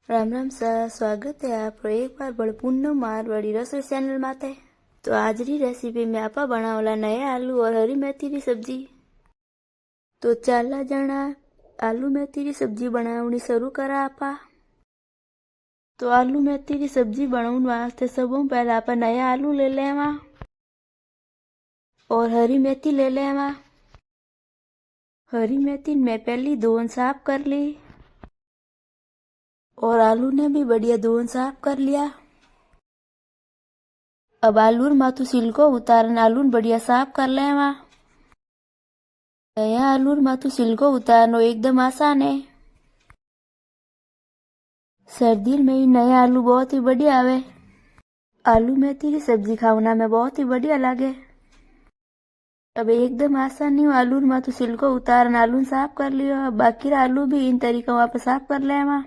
राम राम सा स्वागत है आपको एक बार बड़पूर्ण मारवाड़ी रसोई चैनल माते। तो आज री रेसिपी में आपा बनावला नया आलू और हरी मेथी री सब्जी। तो चाला जना आलू मेथी री सब्जी बनावनी शुरू करा आपा। तो आलू मेथी री सब्जी बनाउन वास्ते सबों पहले आपा नया आलू ले लेवा और हरी मेथी ले लेवा। हरी मेथी मैं पहली धोन साफ कर ली और आलू ने भी बढ़िया धोन साफ कर लिया। अब आलू माथू छिलको उतारन आलू बढ़िया साफ कर लेवा। नया आलू माथू छिलको उतारनो एकदम आसान है। सर्दी में ही नया आलू बहुत ही बढ़िया आवे। आलू मेथी की सब्जी खाना में बहुत ही बढ़िया लागे। अब एकदम आसान नहीं आलू माथू छिलको उतारन आलू साफ कर लियो। अब बाकी आलू भी इन तरीका वापस साफ कर लेवा।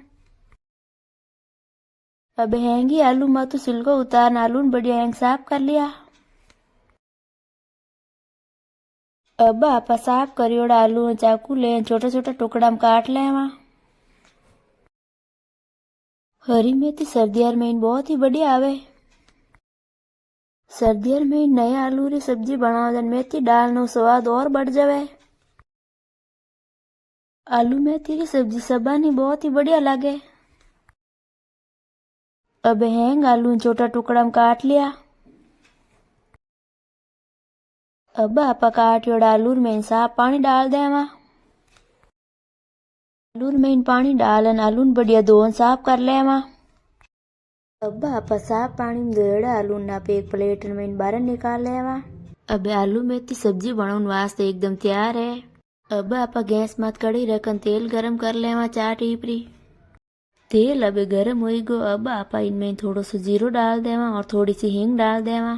अब हैंगी आलू माथू छिलको उतारन आलू बढ़िया हैंग साफ कर लिया। अब आपा साफ करियोड़ा आलू चाकू ले छोटा छोटा टुकड़ा में काट लेवा। हरी मेथी सर्दियार में बहुत ही बढ़िया आवे। सर्दियार में नया आलू री सब्जी बनावे मेथी डालनो स्वाद और बढ़ जावे। आलू मेथी की सब्जी सबानी बहुत ही बढ़िया लागे। अब हैंग आलू छोटा टुकड़ा में काट लिया। अब आपा काटियोड़ा आलू में साफ पानी डाल देवा। आलू में पानी डालन आलू बढ़िया धोन साफ कर लेवा। अब आपा साफ पानी में धोएड़ा आलू नाप एक प्लेट में बाहर निकाल लेवा। अब आलू मेथी सब्जी बनाउन वास्ते एकदम तैयार है। अब आपा गैस मत कड़ी रखन तेल गरम कर लेवा 4 टीपरी। तेल अब गरम हो गो। अब आपा इनमें थोड़ो सो जीरो डाल देवा और थोड़ी सी हींग डाल देवा।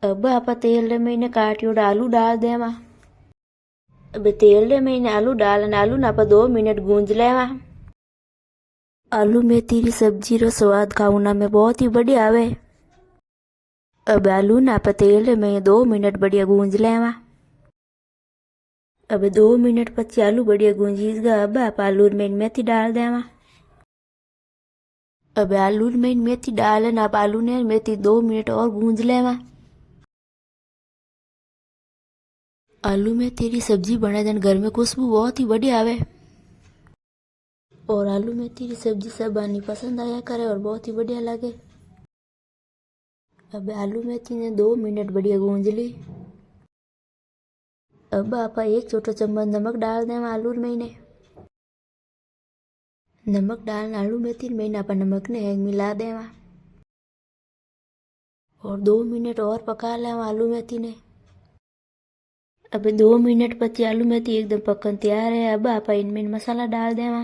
अब आपा तेल में इन्हें काटियोड़ा आलू डाल देवा। अब तेल में इन्हें आलू डालन आलू ना आपा 2 मिनट गूंज लेवा। आलू मेथी की सब्जी रो स्वाद खाना में बहुत ही बढ़िया आवे। अब आलू ना आपा तेल में 2 मिनट बढ़िया गूंज लेवा। अब 2 मिनट पची आलू बढ़िया गूंजीस गया। अब आप आलू में मेथी डाल देवा। अब आलू में मेथी डालन आप आलू ने मेथी 2 मिनट और गूंज लेवा। आलू मेथी की सब्जी बना देन घर में खुशबू बहुत ही बढ़िया आवे। और आलू मेथी की सब्जी सब आनी पसंद आया करे और बहुत ही बढ़िया लगे। अब आलू मेथी ने 2 मिनट बढ़िया गूंज ली। अब आपा 1 छोटा चम्मच नमक डाल देवा आलू में ने। नमक डालना आलू मेथी में आपा नमक ने हैंग मिला देवा और 2 मिनट और पका लेवा आलू मेथी ने। अब 2 मिनट पची आलू मेथी एकदम पकन तैयार है। अब आपा इनमें मसाला डाल देवा।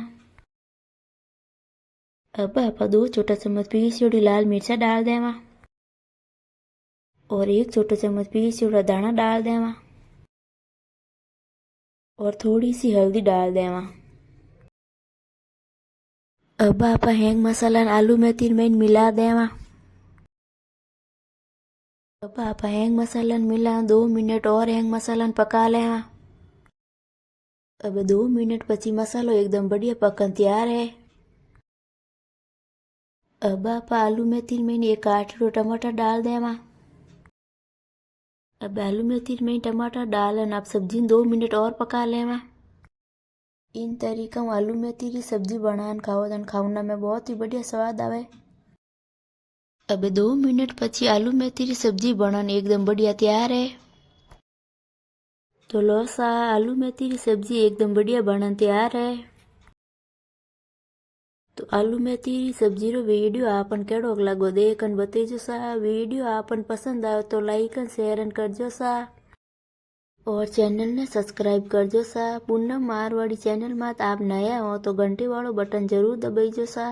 अब आपा 2 छोटा चम्मच पीसी लाल मिर्चा डाल देवा और 1 छोटा चम्मच पीसी दाना डाल देवा और थोड़ी सी हल्दी डाल देवा। अब आपा हैंग मसाला आलू मेथी में मिला देवा। अब आपा हैंग मसाला मिला 2 मिनट और हैंग मसाला पका लेवा। अब 2 मिनट पची मसालो एकदम बढ़िया पकन तैयार है। अब आपा आलू मेथी में 1 काटो टमाटर डाल देवा। अब आलू मेथी में टमाटर डालन आप सब्जी 2 मिनट और पका लेवा। इन तरीका आलू मेथी की सब्जी बनान खाना में बहुत ही बढ़िया स्वाद आवे। अब 2 मिनट पची आलू मेथी की सब्जी बनन एकदम बढ़िया तैयार है। तो लो सा आलू मेथी की सब्जी एकदम बढ़िया बनन तैयार है। तो आलू मेथी की सब्जी रो वीडियो आपन केड़ो लागो देखन बतेजो सा। वीडियो आपन पसंद आयो तो लाइक एंड शेयर करजो सा और चैनल ने सब्सक्राइब करजो सा। पूनम मारवाड़ी चैनल में आप नया हो तो घंटी वालों बटन जरूर दबाइजो सा।